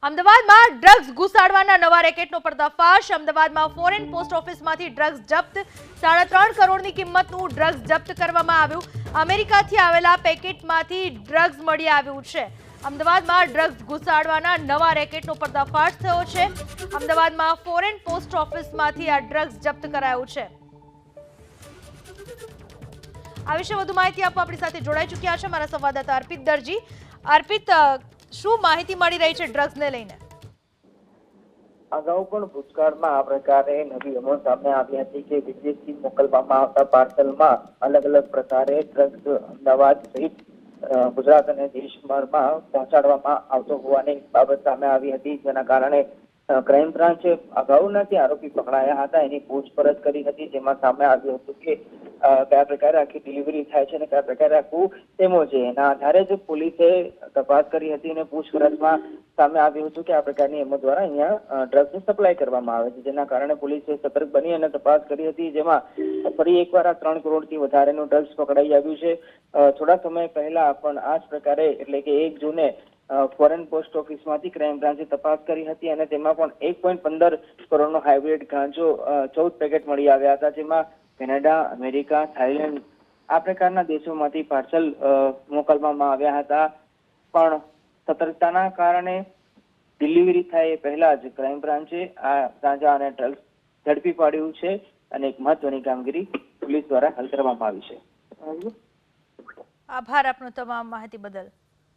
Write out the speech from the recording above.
અમદાવાદમાં ડ્રગ્સ ઘુસાડવાના નવા રેકેટનો પર્દાફાશ। અમદાવાદમાં ફોરેન પોસ્ટ ઓફિસમાંથી ડ્રગ્સ જપ્ત। 3.5 કરોડની કિંમતનું ડ્રગ્સ જપ્ત કરવામાં આવ્યું। અમેરિકાથી આવેલા પેકેટમાંથી ડ્રગ્સ મળી આવ્યું છે। અમદાવાદમાં ડ્રગ્સ ઘુસાડવાના નવા રેકેટનો પર્દાફાશ થયો છે। અમદાવાદમાં ફોરેન પોસ્ટ ઓફિસમાંથી આ ડ્રગ્સ જપ્ત કરાયું છે। આ વિશે વધુ માહિતી આપવા આપણી સાથે જોડાઈ ચૂક્યા છે મારા સંવાદદાતા અર્પિત દરજી। અર્પિત, શું માહિતી મળી રહી છે ડ્રગ્સને લઈને? અગાઉ પણ ભૂતકાળમાં આ પ્રકારે નવી અમલ સામે આવી હતી કે વિદેશથી મોકલવામાં આવતા પાર્સલમાં અલગ અલગ પ્રકારે ડ્રગ્સ અમદાવાદ સહિત ગુજરાત અને દેશભરમાં પહોંચાડવામાં આવતો હોવાની બાબત સામે આવી હતી, જેના કારણે ક્રાઇમ બ્રાન્ચે અગાઉના જે આરોપી પકડાયા હતા એની પૂછપરછ કરી હતી, જેમાં સામે આવ્યું હતું કે કયા પ્રકારે આખી ડિલિવરી થાય છે અને કયા પ્રકારે આખું ડેમો છે। એના આધારે જ પોલીસે તપાસ કરી હતી અને પૂછપરછમાં સામે આવ્યું હતું કે આ પ્રકારની એમઓ દ્વારા અહીંયા ડ્રગ્સની સપ્લાય કરવામાં આવે છે, જેના કારણે પોલીસે સતર્ક બની અને તપાસ કરી હતી, જેમાં ફરી એકવાર આ 3 કરોડથી વધારેનું ડ્રગ્સ પકડાઈ આવ્યું છે। થોડા સમય પહેલા પણ આ જ પ્રકારે એટલે કે 1 જૂને ફોરેન પોસ્ટ ઓફિસમાંથી ક્રાઇમ બ્રાન્ચે તપાસ કરી હતી અને તેમાં પણ 1.15 કરોડનો હાઇબ્રિડ ગાંજો 14 પેકેટ મળી આવ્યા હતા, જેમાં કેનેડા, અમેરિકા, થાઈલેન્ડ આ પ્રકારના દેશોમાંથી પાર્સલ મોકલવામાં આવ્યા હતા। પણ સતર્કતાના કારણે ડિલિવરી થાય એ પહેલા જ ક્રાઇમ બ્રાન્ચે આ ગાંજા અને ડ્રગ્સ ઝડપી પાડ્યું છે અને એક મહત્વની કામગીરી પોલીસ દ્વારા હાલ કરવામાં આવી છે। આભાર આપનો તમામ માહિતી બદલ।